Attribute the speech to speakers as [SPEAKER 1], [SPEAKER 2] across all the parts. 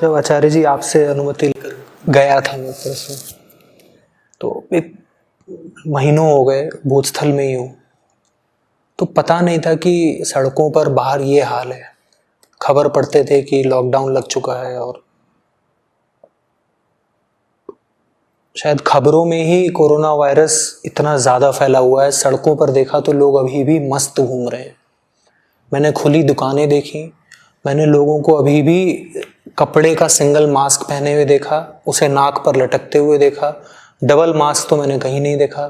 [SPEAKER 1] जब आचार्य जी आपसे अनुमति लेकर गया था मैं परसों, तो एक महीनों हो गए भोजस्थल में ही हूँ, तो पता नहीं था कि सड़कों पर बाहर ये हाल है। खबर पढ़ते थे कि लॉकडाउन लग चुका है और शायद खबरों में ही कोरोना वायरस इतना ज़्यादा फैला हुआ है। सड़कों पर देखा तो लोग अभी भी मस्त घूम रहे हैं। मैंने खुली दुकानें देखी, मैंने लोगों को अभी भी कपड़े का सिंगल मास्क पहने हुए देखा, उसे नाक पर लटकते हुए देखा। डबल मास्क तो मैंने कहीं नहीं देखा।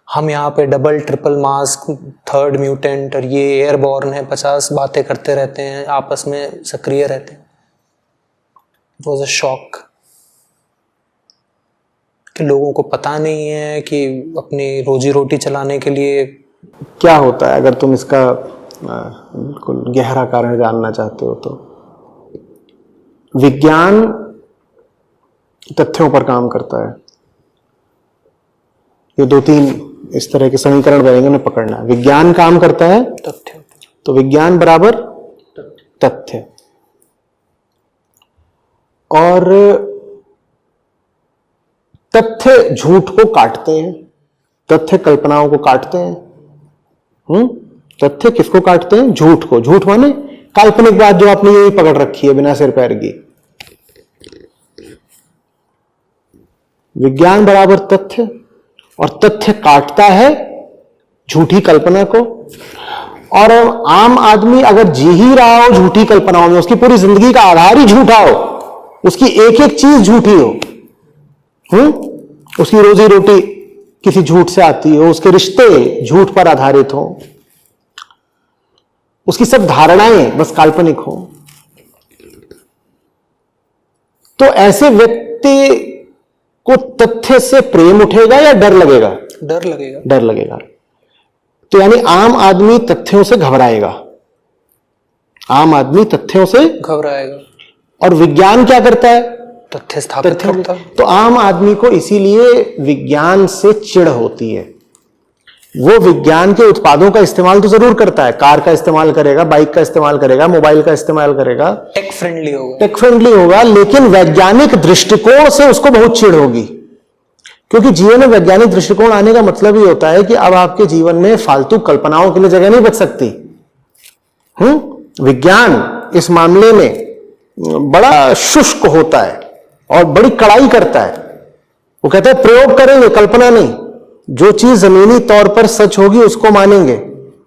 [SPEAKER 1] हम यहाँ पे double triple mask, third mutant और ये एयरबॉर्न है, 50 बातें करते रहते हैं, आपस में सक्रिय रहते हैं। इट वॉज अ शॉक कि लोगों को पता नहीं है कि अपनी रोजी रोटी चलाने के लिए
[SPEAKER 2] क्या होता है। अगर तुम इसका बिल्कुल गहरा कारण जानना चाहते हो तो विज्ञान तथ्यों पर काम करता है। ये 2-3 इस तरह के समीकरण बनेंगे, उन्हें पकड़ना है। विज्ञान काम करता है
[SPEAKER 1] तथ्य,
[SPEAKER 2] तो विज्ञान बराबर तथ्य। और तथ्य झूठ को काटते हैं, तथ्य कल्पनाओं को काटते हैं। तथ्य किसको काटते हैं? झूठ को। झूठ माने काल्पनिक बात जो आपने यही पकड़ रखी है बिना सिर पैर की। विज्ञान बराबर तथ्य, और तथ्य काटता है झूठी कल्पना को। और आम आदमी अगर जी ही रहा हो झूठी कल्पनाओं में, उसकी पूरी जिंदगी का आधार ही झूठा हो, उसकी एक एक चीज झूठी हो, उसकी रोजी रोटी किसी झूठ से आती हो, उसके रिश्ते झूठ पर आधारित हो, उसकी सब धारणाएं बस काल्पनिक हो, तो ऐसे व्यक्ति को तथ्य से प्रेम उठेगा या डर लगेगा?
[SPEAKER 1] डर लगेगा।
[SPEAKER 2] डर लगेगा। तो यानी आम आदमी तथ्यों से घबराएगा, आम आदमी तथ्यों से
[SPEAKER 1] घबराएगा।
[SPEAKER 2] और विज्ञान क्या करता है?
[SPEAKER 1] तथ्य स्थापित करता है।
[SPEAKER 2] तो आम आदमी को इसीलिए विज्ञान से चिढ़ होती है। वो विज्ञान के उत्पादों का इस्तेमाल तो जरूर करता है, कार का इस्तेमाल करेगा, बाइक का इस्तेमाल करेगा, मोबाइल का इस्तेमाल करेगा,
[SPEAKER 1] टेक फ्रेंडली होगा,
[SPEAKER 2] टेक फ्रेंडली होगा, लेकिन वैज्ञानिक दृष्टिकोण से उसको बहुत चिढ़ होगी। क्योंकि जीवन में वैज्ञानिक दृष्टिकोण आने का मतलब ही होता है कि अब आपके जीवन में फालतू कल्पनाओं के लिए जगह नहीं बच सकती। विज्ञान इस मामले में बड़ा शुष्क होता है और बड़ी कड़ाई करता है। वो कहता है प्रयोग करेंगे, कल्पना नहीं। जो चीज जमीनी तौर पर सच होगी उसको मानेंगे,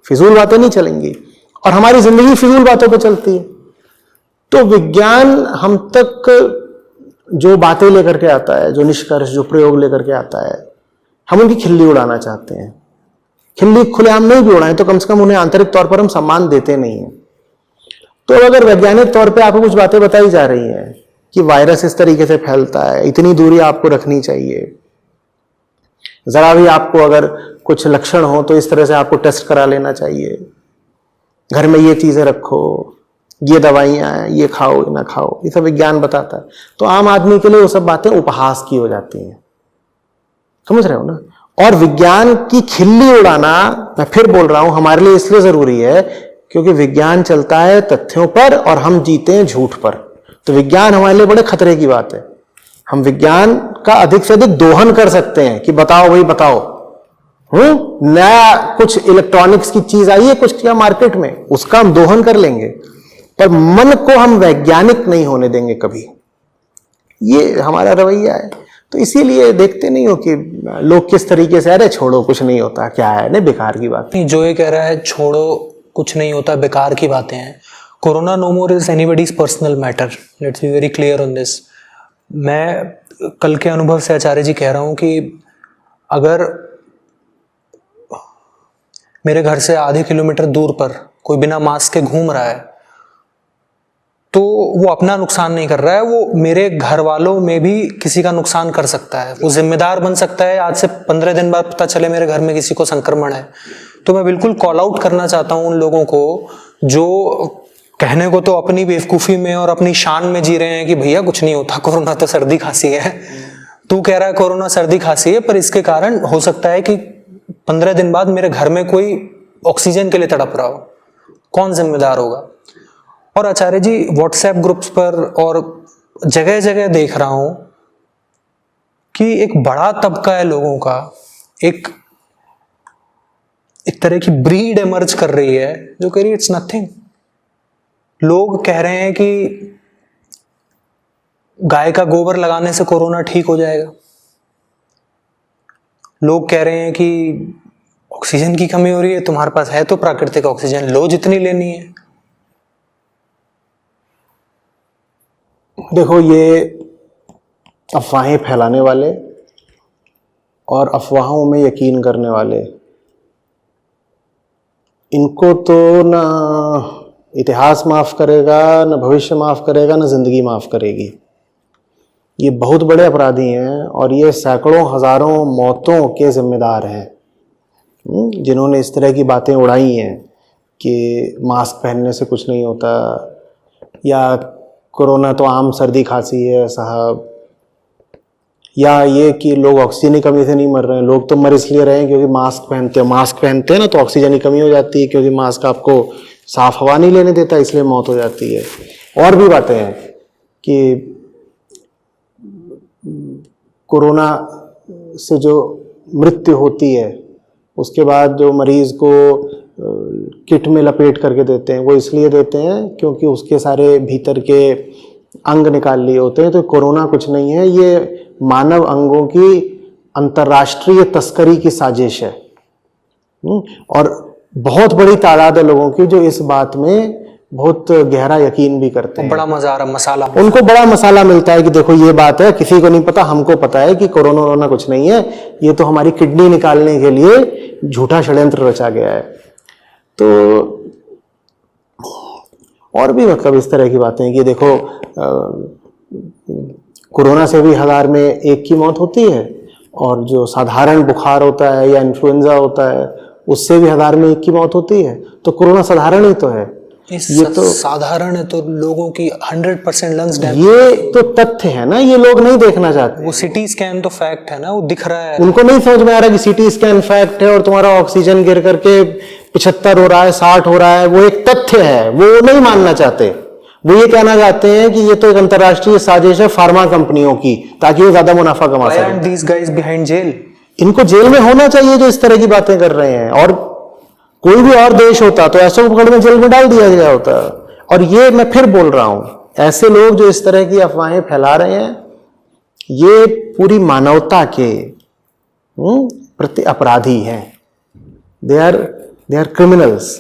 [SPEAKER 2] फिजूल बातें नहीं चलेंगी। और हमारी जिंदगी फिजूल बातों पर चलती है। तो विज्ञान हम तक जो बातें लेकर के आता है, जो निष्कर्ष, जो प्रयोग लेकर के आता है, हम उनकी खिल्ली उड़ाना चाहते हैं। खिल्ली खुलेआम नहीं भी उड़ाएं तो कम से कम उन्हें आंतरिक तौर पर हम सम्मान देते नहीं हैं। तो अगर वैज्ञानिक तौर पे आपको कुछ बातें बताई जा रही हैं कि वायरस इस तरीके से फैलता है, इतनी दूरी आपको रखनी चाहिए, जरा भी आपको अगर कुछ लक्षण हो तो इस तरह से आपको टेस्ट करा लेना चाहिए, घर में ये चीजें रखो, ये दवाइयां हैं, ये खाओ ना खाओ, ये सब विज्ञान बताता है। तो आम आदमी के लिए वो सब बातें उपहास की हो जाती हैं। समझ रहे हो ना? और विज्ञान की खिल्ली उड़ाना, मैं फिर बोल रहा हूं, हमारे लिए इसलिए जरूरी है क्योंकि विज्ञान चलता है तथ्यों पर और हम जीते हैं झूठ पर। तो विज्ञान हमारे लिए बड़े खतरे की बात है। हम विज्ञान का अधिक से अधिक दोहन कर सकते हैं कि बताओ भाई बताओ, नया कुछ इलेक्ट्रॉनिक्स की चीज आई है कुछ क्या मार्केट में, उसका हम दोहन कर लेंगे, पर मन को हम वैज्ञानिक नहीं होने देंगे कभी। ये हमारा रवैया है। तो इसीलिए देखते नहीं हो कि लोग किस तरीके से, अरे छोड़ो कुछ नहीं होता, क्या है, नहीं बेकार की बात।
[SPEAKER 1] जो ये कह रहा है छोड़ो कुछ नहीं होता, बेकार की बातें हैं। Corona no more is anybody's personal matter, let's be very clear on this. मैं कल के अनुभव से आचार्य जी कह रहा हूं कि अगर मेरे घर से आधे किलोमीटर दूर पर कोई बिना मास्क के घूम रहा है तो वो अपना नुकसान नहीं कर रहा है, वो मेरे घर वालों में भी किसी का नुकसान कर सकता है, वो जिम्मेदार बन सकता है। आज से 15 दिन बाद पता चले मेरे घर में किसी को संक्रमण है, तो मैं बिल्कुल कॉल आउट करना चाहता हूं उन लोगों को जो कहने को तो अपनी बेवकूफ़ी में और अपनी शान में जी रहे हैं कि भैया कुछ नहीं होता, कोरोना तो सर्दी खांसी है। तू कह रहा है कोरोना सर्दी खांसी है, पर इसके कारण हो सकता है कि 15 दिन बाद मेरे घर में कोई ऑक्सीजन के लिए तड़प रहा हो, कौन जिम्मेदार होगा? और आचार्य जी व्हाट्सएप ग्रुप्स पर और जगह जगह देख रहा हूं कि एक बड़ा तबका है लोगों का, एक तरह की ब्रीड इमर्ज कर रही है जो कह रही है इट्स नथिंग। लोग कह रहे हैं कि गाय का गोबर लगाने से कोरोना ठीक हो जाएगा। लोग कह रहे हैं कि ऑक्सीजन की कमी हो रही है, तुम्हारे पास है तो प्राकृतिक ऑक्सीजन लो जितनी लेनी है।
[SPEAKER 2] देखो, ये अफवाहें फैलाने वाले और अफवाहों में यकीन करने वाले, इनको तो ना इतिहास माफ करेगा, ना भविष्य माफ करेगा, ना जिंदगी माफ करेगी। ये बहुत बड़े अपराधी हैं और ये सैकड़ों हजारों मौतों के जिम्मेदार हैं, जिन्होंने इस तरह की बातें उड़ाई हैं कि मास्क पहनने से कुछ नहीं होता, या कोरोना तो आम सर्दी खांसी है साहब, या ये कि लोग ऑक्सीजन की कमी से नहीं मर रहे हैं। लोग तो मर इसलिए रहे हैं क्योंकि मास्क पहनते हैं। मास्क पहनते हैं ना तो ऑक्सीजन की कमी हो जाती है, क्योंकि मास्क आपको साफ हवा नहीं लेने देता, इसलिए मौत हो जाती है। और भी बातें हैं कि कोरोना से जो मृत्यु होती है उसके बाद जो मरीज को किट में लपेट करके देते हैं, वो इसलिए देते हैं क्योंकि उसके सारे भीतर के अंग निकाल लिए होते हैं। तो कोरोना कुछ नहीं है, ये मानव अंगों की अंतर्राष्ट्रीय तस्करी की साजिश है। और बहुत बड़ी तादाद है लोगों की जो इस बात में बहुत गहरा यकीन भी करते हैं।
[SPEAKER 1] बड़ा मजा आ रहा, मसाला,
[SPEAKER 2] उनको बड़ा मसाला मिलता है कि देखो ये बात है, किसी को नहीं पता, हमको पता है कि कोरोना कुछ नहीं है, ये तो हमारी किडनी निकालने के लिए झूठा षड्यंत्र रचा गया है। तो और भी मतलब इस तरह की बातें कि देखो कोरोना से भी 1000 में 1 की मौत होती है, और जो साधारण बुखार होता है या इन्फ्लुएंजा होता है उससे भी 1000 में 1 की मौत होती है। तो कोरोना साधारण ही तो है।
[SPEAKER 1] ये तो साधारण है तो लोगों की 100% लंग्स डैमेज,
[SPEAKER 2] ये तो तथ्य है ना, ये लोग नहीं देखना चाहते।
[SPEAKER 1] वो सिटी स्कैन तो फैक्ट है ना, वो दिख रहा है।
[SPEAKER 2] उनको नहीं समझ में आ रहा कि सिटी स्कैन फैक्ट है और तुम्हारा ऑक्सीजन गिर करके 75 हो रहा है, 60 हो रहा है, वो एक तथ्य है। वो नहीं मानना चाहते। वो ये कहना चाहते हैं कि ये तो एक अंतर्राष्ट्रीय साजिश है फार्मा कंपनियों की, ताकि वो ज्यादा मुनाफा कमा
[SPEAKER 1] Why
[SPEAKER 2] सकें।
[SPEAKER 1] aren't these guys behind jail?
[SPEAKER 2] इनको जेल में होना चाहिए जो इस तरह की बातें कर रहे हैं। और कोई भी और देश होता तो ऐसों को पकड़ में जेल में डाल दिया गया होता। और ये मैं फिर बोल रहा हूं, ऐसे लोग जो इस तरह की अफवाहें फैला रहे हैं, ये पूरी मानवता के प्रति अपराधी हैं। They are criminals.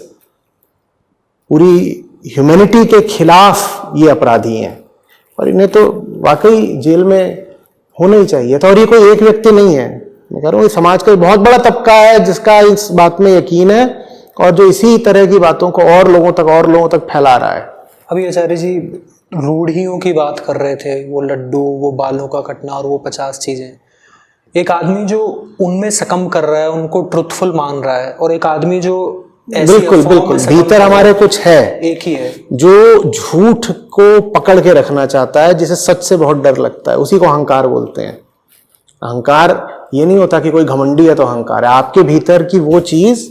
[SPEAKER 2] पूरी ह्यूमैनिटी के खिलाफ ये अपराधी हैं और इन्हें तो वाकई जेल में होना ही चाहिए था। और ये कोई एक व्यक्ति नहीं है, मैं कह रहा हूँ समाज का बहुत बड़ा तबका है जिसका इस बात में यकीन है और जो इसी तरह की बातों को और लोगों तक फैला रहा है।
[SPEAKER 1] अभी आचार्य जी रूढ़ियों की बात कर रहे थे, वो लड्डू, वो बालों का कटना और वो 50 चीजें। एक आदमी जो उनमें सकम कर रहा है, उनको ट्रुथफुल मान रहा है, और एक आदमी जो
[SPEAKER 2] बिल्कुल भीतर हमारे कुछ है,
[SPEAKER 1] एक ही है
[SPEAKER 2] जो झूठ को पकड़ के रखना चाहता है, जिसे सच से बहुत डर लगता है, उसी को अहंकार बोलते हैं। अहंकार ये नहीं होता कि कोई घमंडी है तो अहंकार है। आपके भीतर की वो चीज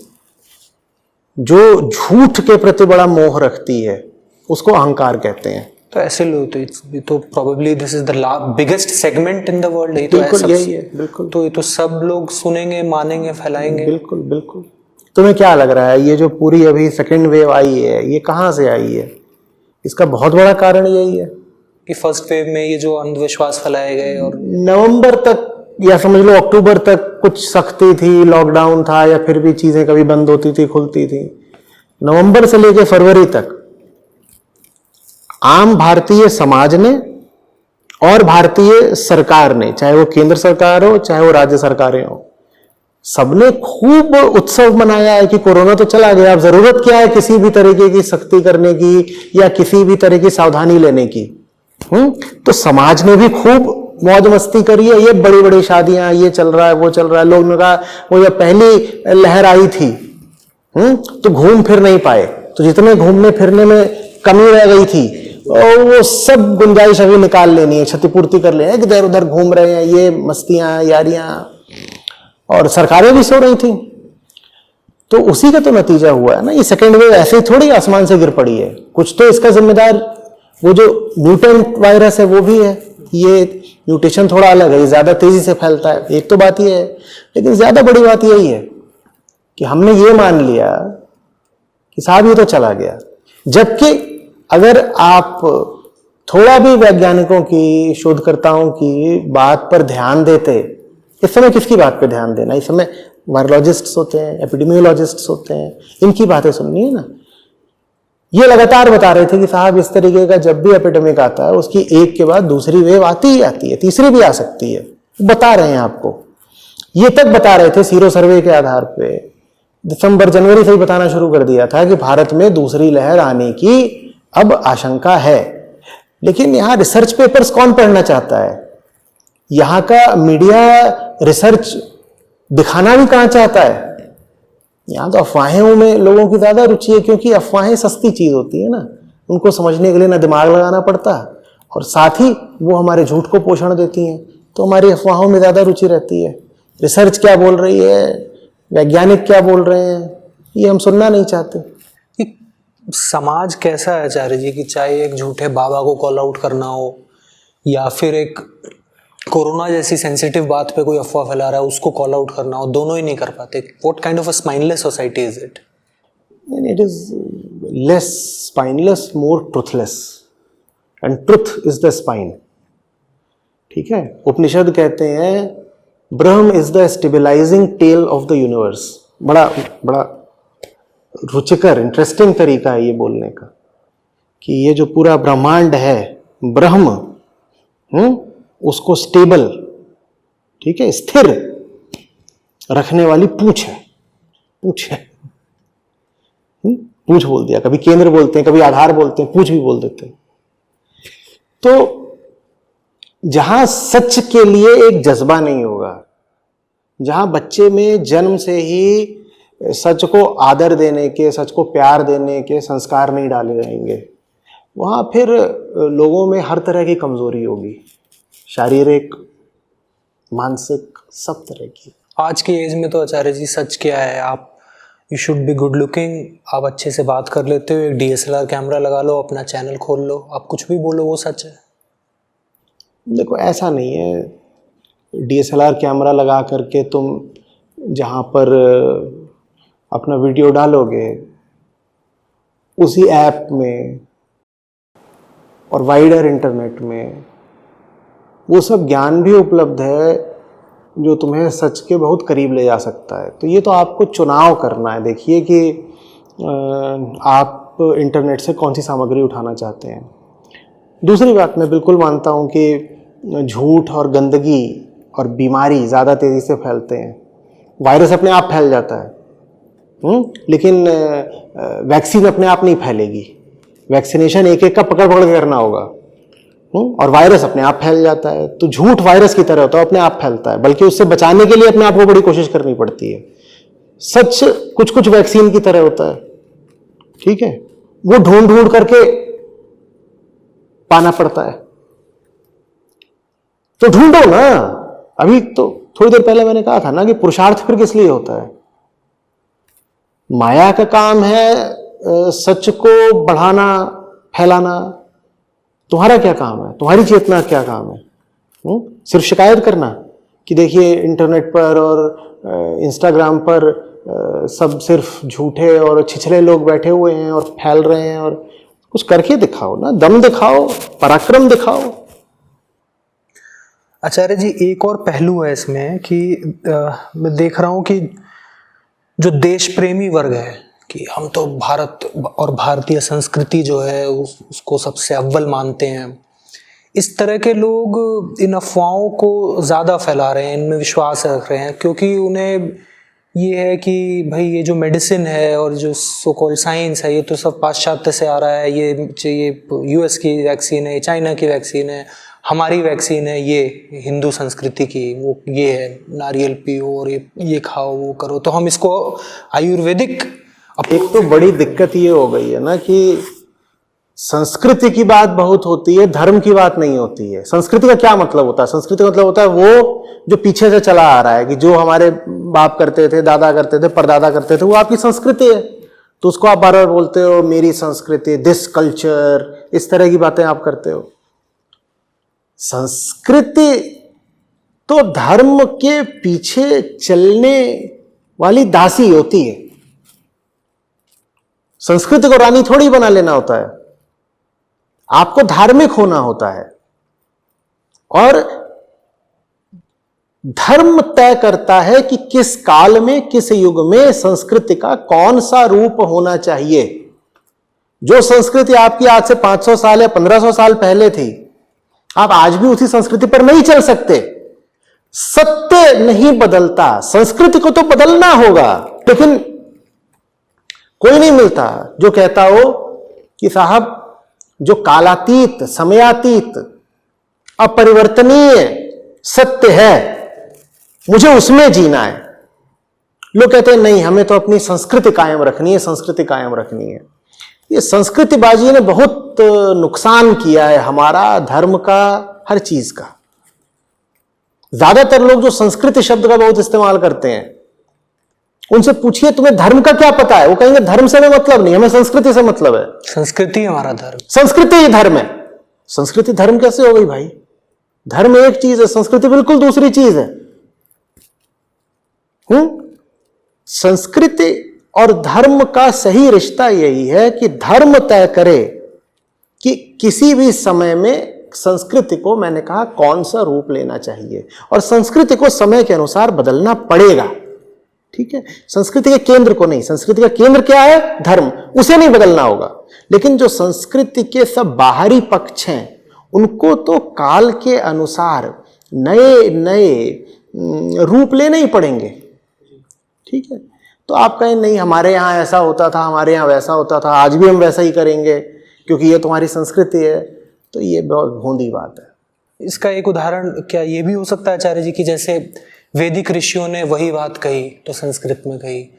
[SPEAKER 2] जो झूठ के प्रति बड़ा मोह रखती है उसको अहंकार कहते हैं।
[SPEAKER 1] तो ऐसे लोग तो probably this is the biggest segment in the world.
[SPEAKER 2] बिल्कुल यही है, बिल्कुल।
[SPEAKER 1] तो ये तो सब लोग सुनेंगे, मानेंगे, फैलाएंगे।
[SPEAKER 2] बिल्कुल बिल्कुल। तुम्हें क्या लग रहा है ये जो पूरी अभी सेकेंड वेव आई है, ये कहाँ से आई है? इसका बहुत बड़ा कारण यही है
[SPEAKER 1] कि फर्स्ट वेव में ये जो अंधविश्वास फैलाए गए, और
[SPEAKER 2] नवंबर तक या समझ लो अक्टूबर तक कुछ सख्ती थी, लॉकडाउन था, या फिर भी चीजें कभी बंद होती थी, खुलती थी। नवंबर से लेकर फरवरी तक आम भारतीय समाज ने और भारतीय सरकार ने, चाहे वो केंद्र सरकार हो चाहे वो राज्य सरकारें हो, सबने खूब उत्सव मनाया है कि कोरोना तो चला गया, अब जरूरत क्या है किसी भी तरीके की सख्ती करने की या किसी भी तरह की सावधानी लेने की। तो समाज ने भी खूब मौज मस्ती करी है। ये बड़ी बड़ी शादियां, ये चल रहा है, वो चल रहा है। लोगों ने कहा वो जब पहली लहर आई थी तो घूम फिर नहीं पाए, तो जितने घूमने फिरने में कमी रह गई थी और वो सब गुंजाइश अभी निकाल लेनी है, क्षतिपूर्ति कर लेनी है कि इधर उधर घूम रहे हैं, ये मस्तियां यारियां, और सरकारें भी सो रही थी। तो उसी का तो नतीजा हुआ है ना। ये सेकेंड वेव ऐसे ही थोड़ी आसमान से गिर पड़ी है, कुछ तो इसका जिम्मेदार वो जो म्यूटेंट वायरस है वो भी है, ये म्यूटेशन थोड़ा अलग है, ये ज्यादा तेजी से फैलता है, एक तो बात ये है। लेकिन ज्यादा बड़ी बात यही है कि हमने ये मान लिया कि साहब ये तो चला गया, जबकि अगर आप थोड़ा भी वैज्ञानिकों की, शोधकर्ताओं की बात पर ध्यान देते, इस समय किसकी बात पर ध्यान देना, इस समय वायरोलॉजिस्ट्स होते हैं, एपिडेमियोलॉजिस्ट्स होते हैं, इनकी बातें सुननी है ना। ये लगातार बता रहे थे कि साहब इस तरीके का जब भी एपिडेमिक आता है उसकी एक के बाद दूसरी वेव आती ही आती है, तीसरी भी आ सकती है, बता रहे हैं आपको। ये तक बता रहे थे सीरो सर्वे के आधार पे, दिसंबर जनवरी से ही बताना शुरू कर दिया था कि भारत में दूसरी लहर आने की अब आशंका है। लेकिन यहां रिसर्च पेपर्स कौन पढ़ना चाहता है? यहां का मीडिया रिसर्च दिखाना भी कहां चाहता है? यहां तो अफवाहों में लोगों की ज्यादा रुचि है, क्योंकि अफवाहें सस्ती चीज होती है ना, उनको समझने के लिए ना दिमाग लगाना पड़ता, और साथ ही वो हमारे झूठ को पोषण देती हैं, तो हमारी अफवाहों में ज्यादा रुचि रहती है। रिसर्च क्या बोल रही है, वैज्ञानिक क्या बोल रहे हैं, ये हम सुनना नहीं चाहते।
[SPEAKER 1] कि समाज कैसा है आचार्य जी, कि चाहे एक झूठे बाबा को कॉल आउट करना हो या फिर एक कोरोना जैसी सेंसिटिव बात पे कोई अफवाह फैला रहा है उसको कॉल आउट करना हो, दोनों ही नहीं कर पाते। What kind of a spineless society is it?
[SPEAKER 2] It is less spineless, more truthless, and truth is the spine. ठीक है, उपनिषद कहते हैं Brahma is the stabilizing tail of the universe. बड़ा बड़ा रुचिकर, इंटरेस्टिंग तरीका है ये बोलने का कि ये जो पूरा ब्रह्मांड है, ब्रह्म उसको स्टेबल, ठीक है, स्थिर रखने वाली पूंछ है। पूंछ है, पूंछ बोल दिया, कभी केंद्र बोलते हैं, कभी आधार बोलते हैं, पूंछ भी बोल देते हैं। तो जहां सच के लिए एक जज्बा नहीं होगा, जहां बच्चे में जन्म से ही सच को आदर देने के, सच को प्यार देने के संस्कार नहीं डाले जाएंगे, वहां फिर लोगों में हर तरह की कमजोरी होगी, शारीरिक, मानसिक, सब तरह की।
[SPEAKER 1] आज की एज में तो आचार्य जी सच क्या है, आप you should be good looking, आप अच्छे से बात कर लेते हो, एक DSLR कैमरा लगा लो, अपना चैनल खोल लो, आप कुछ भी बोलो वो सच है।
[SPEAKER 2] देखो ऐसा नहीं है, DSLR कैमरा लगा करके तुम जहाँ पर अपना वीडियो डालोगे उसी ऐप में और वाइडर इंटरनेट में वो सब ज्ञान भी उपलब्ध है जो तुम्हें सच के बहुत करीब ले जा सकता है। तो ये तो आपको चुनाव करना है। देखिए कि आप इंटरनेट से कौन सी सामग्री उठाना चाहते हैं। दूसरी बात, मैं बिल्कुल मानता हूँ कि झूठ और गंदगी और बीमारी ज़्यादा तेज़ी से फैलते हैं। वायरस अपने आप फैल जाता है, लेकिन वैक्सीन अपने आप नहीं फैलेगी। वैक्सीनेशन एक एक का पकड़ पकड़ के करना होगा, और वायरस अपने आप फैल जाता है। तो झूठ वायरस की तरह होता है, अपने आप फैलता है, बल्कि उससे बचाने के लिए अपने आप को बड़ी कोशिश करनी पड़ती है। सच कुछ कुछ वैक्सीन की तरह होता है, ठीक है, वो ढूंढ ढूंढ करके पाना पड़ता है। तो ढूंढो ना। अभी तो थोड़ी देर पहले मैंने कहा था ना कि पुरुषार्थ फिर किस लिए होता है। माया का काम है सच को बढ़ाना, फैलाना। तुम्हारा क्या काम है, तुम्हारी चेतना क्या काम है? सिर्फ शिकायत करना कि देखिए इंटरनेट पर और इंस्टाग्राम पर सब सिर्फ झूठे और छिछले लोग बैठे हुए हैं और फैल रहे हैं, और कुछ करके दिखाओ ना, दम दिखाओ, पराक्रम दिखाओ।
[SPEAKER 1] आचार्य जी एक और पहलू है इसमें कि मैं देख रहा हूं कि जो देश प्रेमी वर्ग है कि हम तो भारत और भारतीय संस्कृति जो है उसको सबसे अव्वल मानते हैं, इस तरह के लोग इन अफवाहों को ज़्यादा फैला रहे हैं, इनमें विश्वास रख रहे हैं, क्योंकि उन्हें ये है कि भाई ये जो मेडिसिन है और जो सो कॉल्ड साइंस है ये तो सब पाश्चात्य से आ रहा है, ये US की वैक्सीन है, चाइना की वैक्सीन है, हमारी वैक्सीन है ये हिंदू संस्कृति की, वो ये है नारियल पियो और ये खाओ वो करो, तो हम इसको आयुर्वेदिक।
[SPEAKER 2] एक तो बड़ी दिक्कत ये हो गई है ना कि संस्कृति की बात बहुत होती है, धर्म की बात नहीं होती है। संस्कृति का क्या मतलब होता है? संस्कृति का मतलब होता है वो जो पीछे से चला आ रहा है, कि जो हमारे बाप करते थे, दादा करते थे, परदादा करते थे, वो आपकी संस्कृति है। तो उसको आप बार बार बोलते हो मेरी संस्कृति, दिस कल्चर, इस तरह की बातें आप करते हो। संस्कृति तो धर्म के पीछे चलने वाली दासी होती है। संस्कृति को रानी थोड़ी बना लेना होता है, आपको धार्मिक होना होता है। और धर्म तय करता है कि किस काल में, किस युग में संस्कृति का कौन सा रूप होना चाहिए। जो संस्कृति आपकी आज से 500 साल या 1500 साल पहले थी, आप आज भी उसी संस्कृति पर नहीं चल सकते। सत्य नहीं बदलता, संस्कृति को तो बदलना होगा, लेकिन कोई नहीं मिलता जो कहता हो कि साहब जो कालातीत, समयातीत, अपरिवर्तनीय सत्य है, मुझे उसमें जीना है। लोग कहते हैं नहीं, हमें तो अपनी संस्कृति कायम रखनी है, संस्कृति कायम रखनी है। ये संस्कृतिबाजी ने बहुत नुकसान किया है हमारा, धर्म का, हर चीज का। ज्यादातर लोग जो संस्कृति शब्द का बहुत इस्तेमाल करते हैं, उनसे पूछिए तुम्हें धर्म का क्या पता है, वो कहेंगे धर्म से हमें मतलब नहीं, हमें संस्कृति से मतलब है।
[SPEAKER 1] संस्कृति हमारा धर्म, संस्कृति
[SPEAKER 2] ही धर्म है। संस्कृति धर्म कैसे हो गई भाई? धर्म एक चीज है, संस्कृति बिल्कुल दूसरी चीज है। संस्कृति और धर्म का सही रिश्ता यही है कि धर्म तय करे कि किसी भी समय में संस्कृति को, मैंने कहा, कौन सा रूप लेना चाहिए, और संस्कृति को समय के अनुसार बदलना पड़ेगा। ठीक है, संस्कृति के केंद्र को नहीं, संस्कृति का केंद्र क्या है? धर्म, उसे नहीं बदलना होगा। लेकिन जो संस्कृति के सब बाहरी पक्ष हैं, उनको तो काल के अनुसार नए नए रूप लेने ही पड़ेंगे। ठीक है, तो आप कहें नहीं हमारे यहाँ ऐसा होता था, हमारे यहाँ वैसा होता था, आज भी हम वैसा ही करेंगे क्योंकि ये तुम्हारी संस्कृति है, तो ये बहुत भोंदी बात है।
[SPEAKER 1] इसका एक उदाहरण क्या ये भी हो सकता है आचार्य जी की जैसे वैदिक ऋषियों ने वही बात कही तो संस्कृत में कही,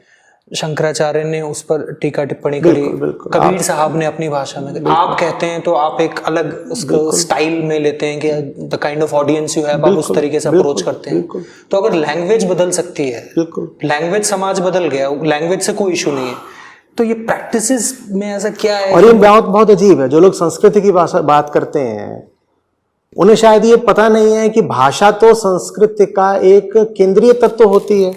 [SPEAKER 1] शंकराचार्य ने उस पर टीका टिप्पणी करी, कबीर साहब ने अपनी भाषा में, आप कहते हैं तो आप एक अलग उसको स्टाइल में लेते हैं कि the kind of audience you have, आप उस तरीके से अप्रोच करते हैं। तो अगर लैंग्वेज बदल सकती है, लैंग्वेज, समाज बदल गया, लैंग्वेज से कोई इशू नहीं है, तो ये प्रैक्टिसेस में ऐसा क्या है?
[SPEAKER 2] और ये बहुत अजीब है, जो लोग संस्कृति की बात करते हैं उन्हें शायद ये पता नहीं है कि भाषा तो संस्कृति का एक केंद्रीय तत्व होती है।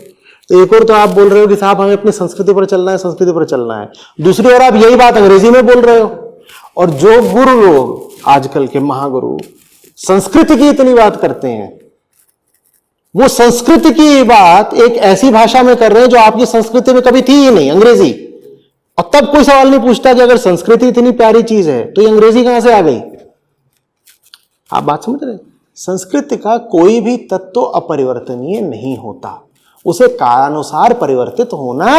[SPEAKER 2] तो एक और तो आप बोल रहे हो कि साहब हमें अपनी संस्कृति पर चलना है, संस्कृति पर चलना है, दूसरी ओर आप यही बात अंग्रेजी में बोल रहे हो। और जो गुरु लोग, आजकल के महागुरु, संस्कृति की इतनी बात करते हैं, वो संस्कृति की बात एक ऐसी भाषा में कर रहे हैं जो आपकी संस्कृति में कभी थी ही नहीं, अंग्रेजी। और तब कोई सवाल नहीं पूछता कि अगर संस्कृति इतनी प्यारी चीज है तो ये अंग्रेजी कहां से आ गई? आप बात समझ रहे हैं? संस्कृति का कोई भी तत्व अपरिवर्तनीय नहीं होता, उसे कालानुसार परिवर्तित होना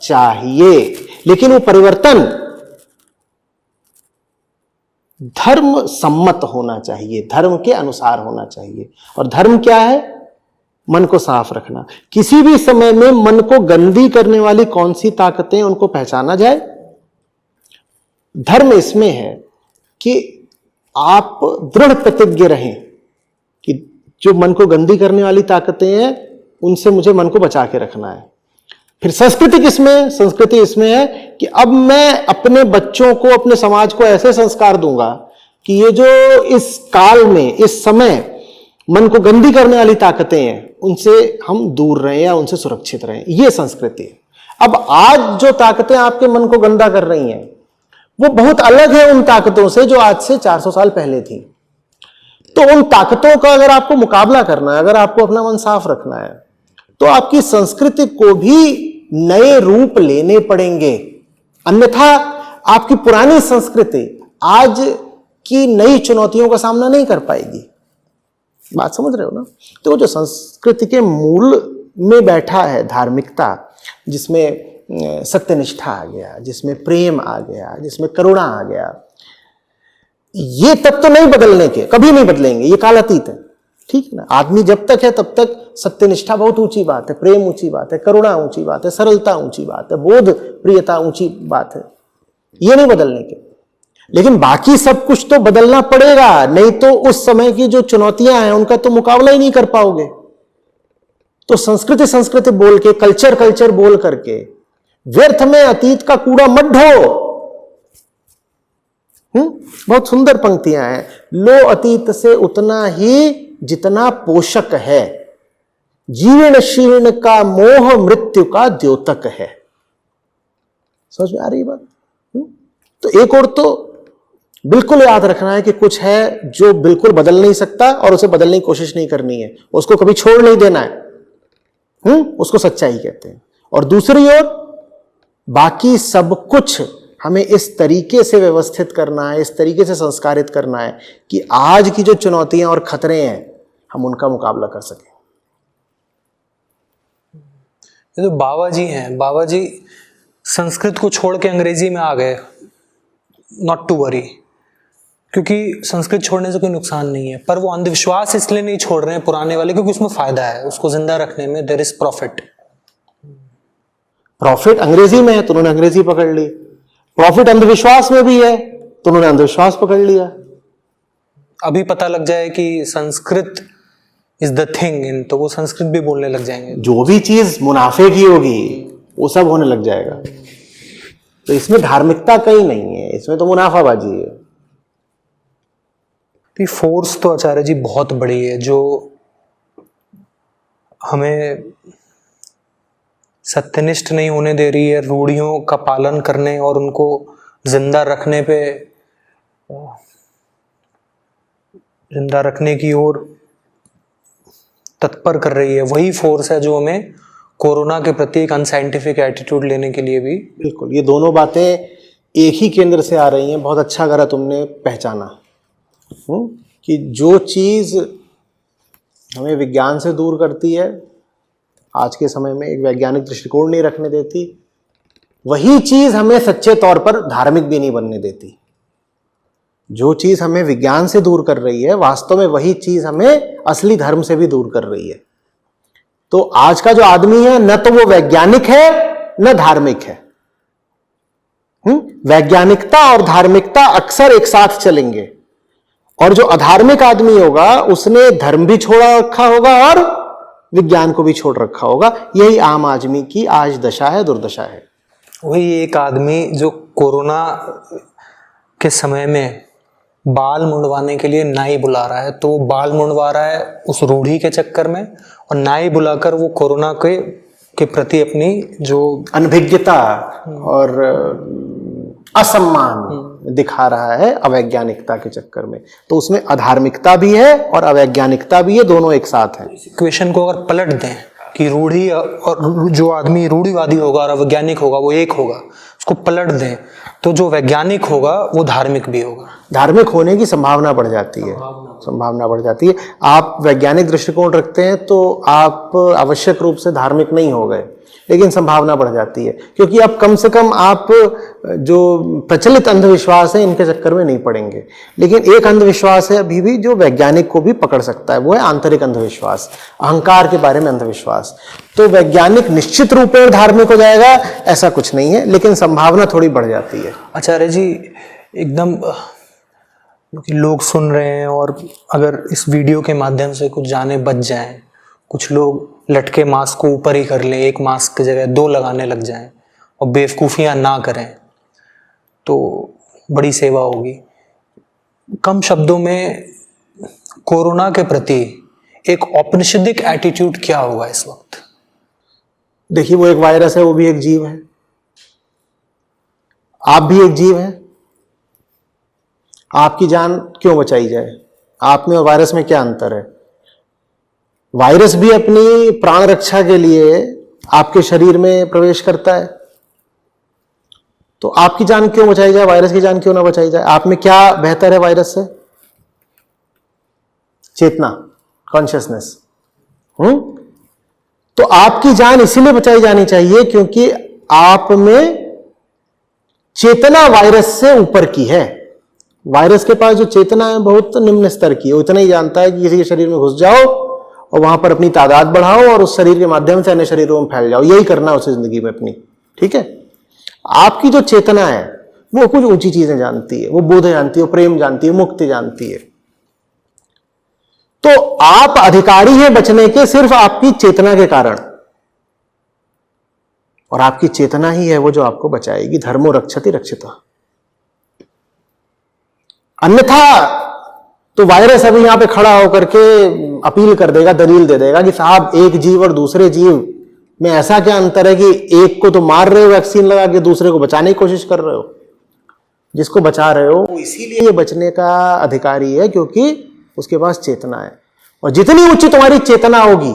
[SPEAKER 2] चाहिए, लेकिन वो परिवर्तन धर्म सम्मत होना चाहिए, धर्म के अनुसार होना चाहिए। और धर्म क्या है? मन को साफ रखना। किसी भी समय में मन को गंदी करने वाली कौन सी ताकतें, उनको पहचाना जाए। धर्म इसमें है कि आप दृढ़ प्रतिज्ञ रहें कि जो मन को गंदी करने वाली ताकतें हैं उनसे मुझे मन को बचा के रखना है। फिर संस्कृति किसमें? संस्कृति इसमें है कि अब मैं अपने बच्चों को, अपने समाज को ऐसे संस्कार दूंगा कि ये जो इस काल में, इस समय मन को गंदी करने वाली ताकतें हैं, उनसे हम दूर रहें या उनसे सुरक्षित रहें। ये संस्कृति है। अब आज जो ताकतें आपके मन को गंदा कर रही हैं वो बहुत अलग है उन ताकतों से जो आज से 400 साल पहले थी। तो उन ताकतों का अगर आपको मुकाबला करना है, अगर आपको अपना मन साफ रखना है, तो आपकी संस्कृति को भी नए रूप लेने पड़ेंगे। अन्यथा आपकी पुरानी संस्कृति आज की नई चुनौतियों का सामना नहीं कर पाएगी। बात समझ रहे हो ना? तो जो संस्कृति के मूल में बैठा है धार्मिकता, जिसमें सत्यनिष्ठा आ गया, जिसमें प्रेम आ गया, जिसमें करुणा आ गया, ये तब तो नहीं बदलने के, कभी नहीं बदलेंगे, ये कालातीत है। ठीक है ना? आदमी जब तक है तब तक सत्यनिष्ठा बहुत ऊंची बात है, प्रेम ऊंची बात है, करुणा ऊंची बात है, सरलता ऊंची बात है, बोध प्रियता ऊंची बात है, ये नहीं बदलने के। लेकिन बाकी सब कुछ तो बदलना पड़ेगा, नहीं तो उस समय की जो चुनौतियां हैं उनका तो मुकाबला ही नहीं कर पाओगे। तो संस्कृति संस्कृति बोल के, कल्चर कल्चर बोल करके व्यर्थ में अतीत का कूड़ा मत ढो। बहुत सुंदर पंक्तियां हैं। लो अतीत से उतना ही जितना पोषक है, जीर्ण शीर्ण का मोह मृत्यु का द्योतक है। समझ में आ रही बात? तो एक और तो बिल्कुल याद रखना है कि कुछ है जो बिल्कुल बदल नहीं सकता और उसे बदलने की कोशिश नहीं करनी है, उसको कभी छोड़ नहीं देना है। उसको सच्चाई कहते हैं। और दूसरी ओर बाकी सब कुछ हमें इस तरीके से व्यवस्थित करना है, इस तरीके से संस्कारित करना है कि आज की जो चुनौतियां और खतरे हैं हम उनका मुकाबला कर सकें।
[SPEAKER 1] ये तो बाबा जी हैं, बाबा जी संस्कृत को छोड़ के अंग्रेजी में आ गए। नॉट टू वरी, क्योंकि संस्कृत छोड़ने से कोई नुकसान नहीं है, पर वो अंधविश्वास इसलिए नहीं छोड़ रहे हैं पुराने वाले, क्योंकि उसमें फायदा है, उसको जिंदा रखने में देयर इज प्रॉफिट।
[SPEAKER 2] प्रॉफिट अंग्रेजी में है तो उन्होंने अंग्रेजी पकड़ ली, प्रॉफिट अंधविश्वास में भी है तो उन्होंने अंधविश्वास पकड़ लिया।
[SPEAKER 1] अभी पता लग जाए कि Sanskrit is the thing in, तो वो संस्कृत भी बोलने लग जाएंगे।
[SPEAKER 2] जो भी चीज मुनाफे की होगी वो सब होने लग जाएगा। तो इसमें धार्मिकता कहीं नहीं है, इसमें तो मुनाफाबाजी है।
[SPEAKER 1] तो फोर्स तो आचार्य जी बहुत बड़ी है जो हमें सत्यनिष्ठ नहीं होने दे रही है, रूढ़ियों का पालन करने और उनको जिंदा रखने पे, जिंदा रखने की ओर तत्पर कर रही है। वही फोर्स है जो हमें कोरोना के प्रति एक अनसाइंटिफिक एटीट्यूड लेने के लिए भी।
[SPEAKER 2] बिल्कुल, ये दोनों बातें एक ही केंद्र से आ रही हैं। बहुत अच्छा करा तुमने पहचाना कि जो चीज हमें विज्ञान से दूर करती है, आज के समय में एक वैज्ञानिक दृष्टिकोण नहीं रखने देती, वही चीज हमें सच्चे तौर पर धार्मिक भी नहीं बनने देती। जो चीज हमें विज्ञान से दूर कर रही है, वास्तव में वही चीज हमें असली धर्म से भी दूर कर रही है। तो आज का जो आदमी है, न तो वो वैज्ञानिक है न धार्मिक है। वैज्ञानिकता और धार्मिकता अक्सर एक साथ चलेंगे। और जो अधार्मिक आदमी होगा उसने धर्म भी छोड़ा रखा होगा और विज्ञान को भी छोड़ रखा होगा। यही आम आदमी की आज दशा है, दुर्दशा है।
[SPEAKER 1] वही एक आदमी जो कोरोना के समय में बाल मुंडवाने के लिए नाई बुला रहा है, तो वो बाल मुंडवा रहा है उस रूढ़ी के चक्कर में, और नाई बुलाकर वो कोरोना के प्रति अपनी जो
[SPEAKER 2] अनभिज्ञता और असम्मान दिखा रहा है अवैज्ञानिकता के चक्कर में। तो उसमें अधार्मिकता भी है और अवैज्ञानिकता भी है, दोनों एक साथ हैं।
[SPEAKER 1] इक्वेशन को अगर पलट दें कि रूढ़ी और जो आदमी रूढ़ीवादी होगा और अवैज्ञानिक होगा वो एक होगा, उसको पलट दें तो जो वैज्ञानिक होगा वो धार्मिक भी होगा।
[SPEAKER 2] धार्मिक होने की संभावना बढ़ जाती है, संभावना बढ़ जाती है। आप वैज्ञानिक दृष्टिकोण रखते हैं तो आप आवश्यक रूप से धार्मिक नहीं हो गए, लेकिन संभावना बढ़ जाती है, क्योंकि अब कम से कम आप जो प्रचलित अंधविश्वास है इनके चक्कर में नहीं पड़ेंगे। लेकिन एक अंधविश्वास है अभी भी जो वैज्ञानिक को भी पकड़ सकता है, वो है आंतरिक अंधविश्वास, अहंकार के बारे में अंधविश्वास। तो वैज्ञानिक निश्चित रूप में धार्मिक हो जाएगा ऐसा कुछ नहीं है, लेकिन संभावना थोड़ी बढ़ जाती है।
[SPEAKER 1] आचार्य जी एकदम, क्योंकि लोग सुन रहे हैं और अगर इस वीडियो के माध्यम से कुछ जाने बच जाएं, कुछ लोग लटके मास्क को ऊपर ही कर लें, एक मास्क की जगह 2 लगाने लग जाएं और बेवकूफ़ियाँ ना करें, तो बड़ी सेवा होगी। कम शब्दों में कोरोना के प्रति एक औपनिषदिक एटीट्यूड क्या होगा इस वक्त?
[SPEAKER 2] देखिए, वो एक वायरस है, वो भी एक जीव है, आप भी एक जीव हैं। आपकी जान क्यों बचाई जाए? आप में और वायरस में क्या अंतर है? वायरस भी अपनी प्राण रक्षा के लिए आपके शरीर में प्रवेश करता है, तो आपकी जान क्यों बचाई जाए, वायरस की जान क्यों ना बचाई जाए? आप में क्या बेहतर है वायरस से? चेतना, कॉन्शियसनेस। तो आपकी जान इसीलिए बचाई जानी चाहिए क्योंकि आप में चेतना वायरस से ऊपर की है। वायरस के पास जो चेतना है बहुत निम्न स्तर की है, वो इतना ही जानता है कि किसी के शरीर में घुस जाओ और वहां पर अपनी तादाद बढ़ाओ और उस शरीर के माध्यम से अन्य शरीरों में फैल जाओ, यही करना है उसे जिंदगी में अपनी। ठीक है, आपकी जो चेतना है वो कुछ ऊंची चीजें जानती है, वो बोध जानती है, वो प्रेम जानती है, मुक्ति जानती है। तो आप अधिकारी हैं बचने के सिर्फ आपकी चेतना के कारण। और आपकी चेतना ही है वो जो आपको बचाएगी। धर्मो रक्षति रक्षिता। अन्यथा तो वायरस अभी यहां पे खड़ा होकर के अपील कर देगा, दलील दे देगा कि साहब एक जीव और दूसरे जीव में ऐसा क्या अंतर है कि एक को तो मार रहे हो वैक्सीन लगा के, दूसरे को बचाने की कोशिश कर रहे हो। जिसको बचा रहे हो वो इसीलिए ये बचने का अधिकारी है क्योंकि उसके पास चेतना है, और जितनी ऊंची तुम्हारी चेतना होगी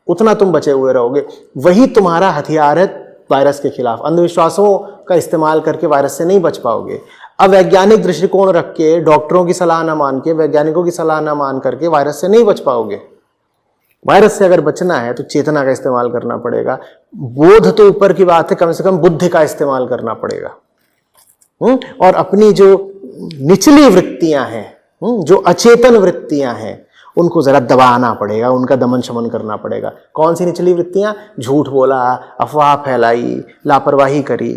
[SPEAKER 2] उतना तुम बचे हुए रहोगे। वही तुम्हारा हथियार है वायरस के खिलाफ। अंधविश्वासों का इस्तेमाल करके वायरस से नहीं बच पाओगे। अवैज्ञानिक दृष्टिकोण रख के, डॉक्टरों की सलाह ना मान के, वैज्ञानिकों की सलाह ना मान करके वायरस से नहीं बच पाओगे। वायरस से अगर बचना है तो चेतना का इस्तेमाल करना पड़ेगा। बोध तो ऊपर की बात है, कम से कम बुद्धि का इस्तेमाल करना पड़ेगा। और अपनी जो निचली वृत्तियां हैं, जो अचेतन वृत्तियां हैं, उनको जरा दबाना पड़ेगा, उनका दमन शमन करना पड़ेगा। कौन सी निचली वृत्तियां? झूठ बोला, अफवाह फैलाई, लापरवाही करी,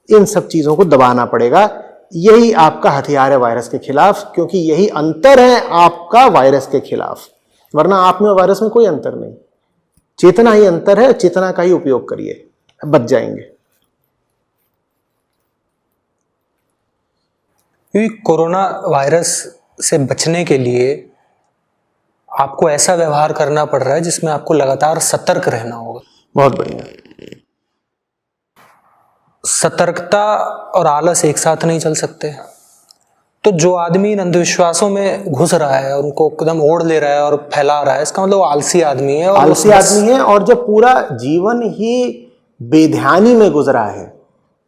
[SPEAKER 2] इन सब चीजों को दबाना पड़ेगा। यही आपका हथियार है वायरस के खिलाफ, क्योंकि यही अंतर है आपका वायरस के खिलाफ। वरना आप में और वायरस में कोई अंतर नहीं, चेतना ही अंतर है। चेतना का ही उपयोग करिए, बच जाएंगे।
[SPEAKER 1] क्योंकि कोरोना वायरस से बचने के लिए आपको ऐसा व्यवहार करना पड़ रहा है जिसमें आपको लगातार सतर्क रहना होगा।
[SPEAKER 2] बहुत बढ़िया।
[SPEAKER 1] सतर्कता और आलस एक साथ नहीं चल सकते। तो जो आदमी इन अंधविश्वासों में घुस रहा है और उनको एकदम ओढ़ ले रहा है और फैला रहा है, इसका मतलब आलसी आदमी है। और
[SPEAKER 2] आलसी आदमी है, और जब पूरा जीवन ही बेध्यानी में गुजरा है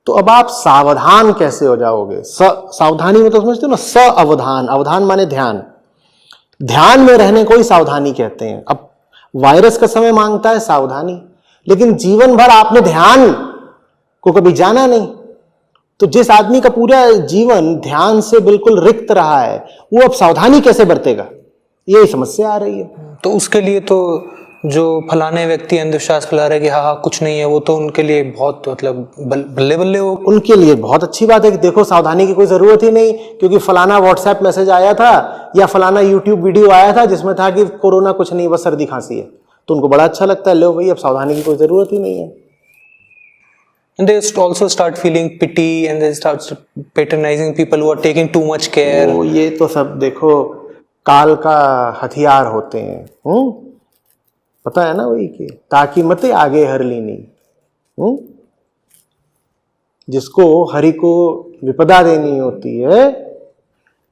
[SPEAKER 2] तो अब आप सावधान कैसे हो जाओगे? सावधानी में तो समझते हो ना, सावधान। अवधान माने ध्यान। ध्यान में रहने को ही सावधानी कहते हैं। अब वायरस का समय मांगता है सावधानी, लेकिन जीवन भर आपने ध्यान को कभी जाना नहीं। तो जिस आदमी का पूरा जीवन ध्यान से बिल्कुल रिक्त रहा है, वो अब सावधानी कैसे बरतेगा? यही समस्या आ रही है।
[SPEAKER 1] तो उसके लिए तो जो फलाने व्यक्ति अंधविश्वास फैला रहे कि हाँ कुछ नहीं है, वो तो उनके लिए बहुत मतलब बल्ले बल्ले हो।
[SPEAKER 2] उनके लिए बहुत अच्छी बात है कि देखो सावधानी की कोई जरूरत ही नहीं, क्योंकि फलाना व्हाट्सएप मैसेज आया था या फलाना यूट्यूब वीडियो आया था जिसमें था कि कोरोना कुछ नहीं, बस सर्दी खांसी है। तो उनको बड़ा अच्छा लगता है, लो भाई अब सावधानी की कोई जरूरत ही नहीं है।
[SPEAKER 1] And they also start feeling pity and they start patronizing people who are taking too much care.
[SPEAKER 2] तो ये तो सब देखो काल का हथियार होते हैं। पता है ना वही कि ताकि मते आगे हर लीनी। जिसको हरि को विपदा देनी होती है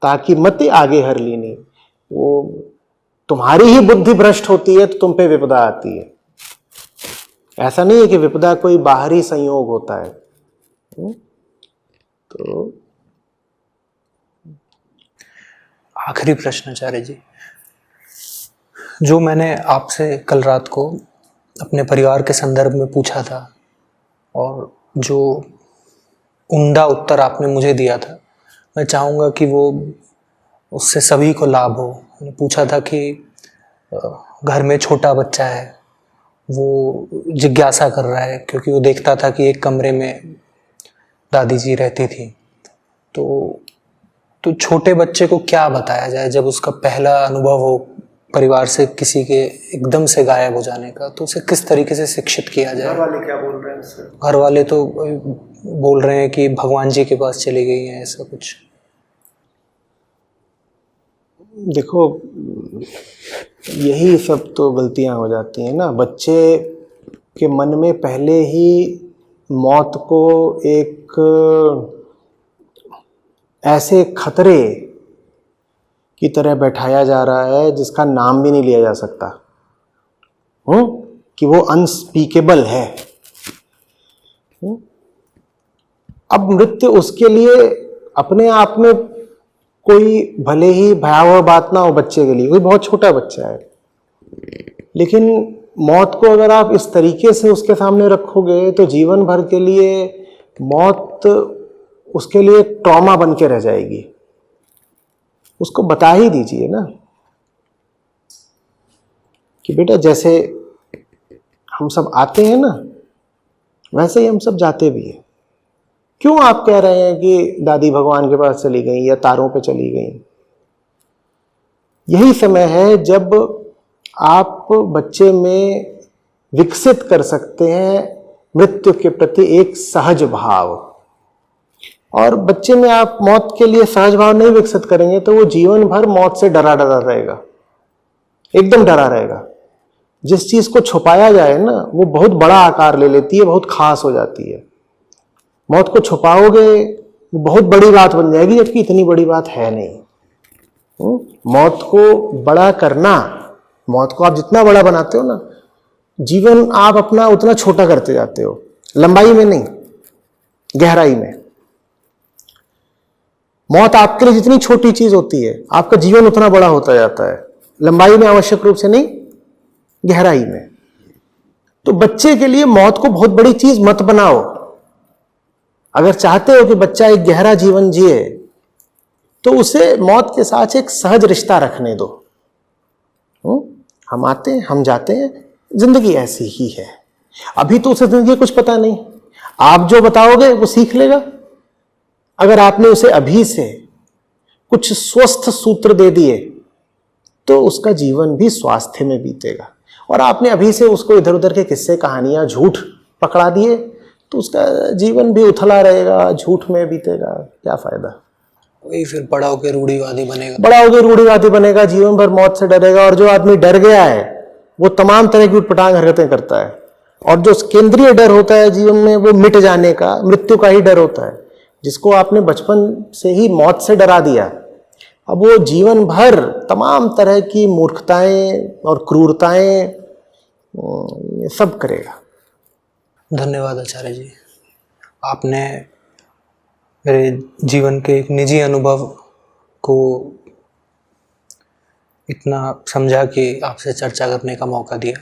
[SPEAKER 2] ताकि मते आगे हर लीनी, वो तुम्हारी ही बुद्धि भ्रष्ट होती है तो तुम पे विपदा आती है। ऐसा नहीं है कि विपदा कोई बाहरी संयोग होता है। तो
[SPEAKER 1] आखिरी प्रश्न आचार्य जी, जो मैंने आपसे कल रात को अपने परिवार के संदर्भ में पूछा था और जो उम्दा उत्तर आपने मुझे दिया था, मैं चाहूँगा कि वो उससे सभी को लाभ हो। मैंने पूछा था कि घर में छोटा बच्चा है, वो जिज्ञासा कर रहा है क्योंकि वो देखता था कि एक कमरे में दादी जी रहती थी। तो छोटे बच्चे को क्या बताया जाए जब उसका पहला अनुभव हो परिवार से किसी के एकदम से गायब हो जाने का, तो उसे किस तरीके से शिक्षित किया जाए?
[SPEAKER 2] घर वाले क्या बोल रहे हैं इससे?
[SPEAKER 1] घर वाले तो बोल रहे हैं कि भगवान जी के पास चली गई हैं, ऐसा कुछ।
[SPEAKER 2] देखो यही सब तो गलतियां हो जाती हैं ना। बच्चे के मन में पहले ही मौत को एक ऐसे खतरे की तरह बैठाया जा रहा है जिसका नाम भी नहीं लिया जा सकता, कि वो अनस्पीकेबल है। अब मृत्यु उसके लिए अपने आप में कोई भले ही भयावह बात ना हो बच्चे के लिए, कोई बहुत छोटा बच्चा है, लेकिन मौत को अगर आप इस तरीके से उसके सामने रखोगे तो जीवन भर के लिए मौत उसके लिए ट्रॉमा बन के रह जाएगी। उसको बता ही दीजिए ना कि बेटा जैसे हम सब आते हैं ना, वैसे ही हम सब जाते भी हैं। क्यों आप कह रहे हैं कि दादी भगवान के पास चली गई या तारों पे चली गई? यही समय है जब आप बच्चे में विकसित कर सकते हैं मृत्यु के प्रति एक सहज भाव। और बच्चे में आप मौत के लिए सहज भाव नहीं विकसित करेंगे तो वो जीवन भर मौत से डरा डरा रहेगा, एकदम डरा रहेगा। जिस चीज को छुपाया जाए ना वो बहुत बड़ा आकार ले लेती है, बहुत खास हो जाती है। मौत को छुपाओगे बहुत बड़ी बात बन जाएगी, जबकि इतनी बड़ी बात है नहीं। मौत को बड़ा करना, मौत को आप जितना बड़ा बनाते हो ना, जीवन आप अपना उतना छोटा करते जाते हो, लंबाई में नहीं, गहराई में। मौत आपके लिए जितनी छोटी चीज होती है, आपका जीवन उतना बड़ा होता जाता है, लंबाई में आवश्यक रूप से नहीं, गहराई में। तो बच्चे के लिए मौत को बहुत बड़ी चीज मत बनाओ। अगर चाहते हो कि बच्चा एक गहरा जीवन जिए तो उसे मौत के साथ एक सहज रिश्ता रखने दो। हम आते हैं, हम जाते हैं, जिंदगी ऐसी ही है। अभी तो उसे जिंदगी कुछ पता नहीं, आप जो बताओगे वो सीख लेगा। अगर आपने उसे अभी से कुछ स्वस्थ सूत्र दे दिए तो उसका जीवन भी स्वास्थ्य में बीतेगा। और आपने अभी से उसको इधर उधर के किस्से कहानियां झूठ पकड़ा दिए तो उसका जीवन भी उथला रहेगा, झूठ में बीतेगा, क्या फायदा।
[SPEAKER 1] वही फिर बड़ा होकर रूढ़िवादी बनेगा,
[SPEAKER 2] बड़ा होकर रूढ़िवादी बनेगा, जीवन भर मौत से डरेगा। और जो आदमी डर गया है वो तमाम तरह की उटपटांग हरकतें करता है। और जो केंद्रीय डर होता है जीवन में वो मिट जाने का, मृत्यु का ही डर होता है। जिसको आपने बचपन से ही मौत से डरा दिया, अब वो जीवन भर तमाम तरह की मूर्खताएं और क्रूरताएं सब करेगा।
[SPEAKER 1] धन्यवाद आचार्य जी, आपने मेरे जीवन के एक निजी अनुभव को इतना समझा कि आपसे चर्चा करने का मौका दिया।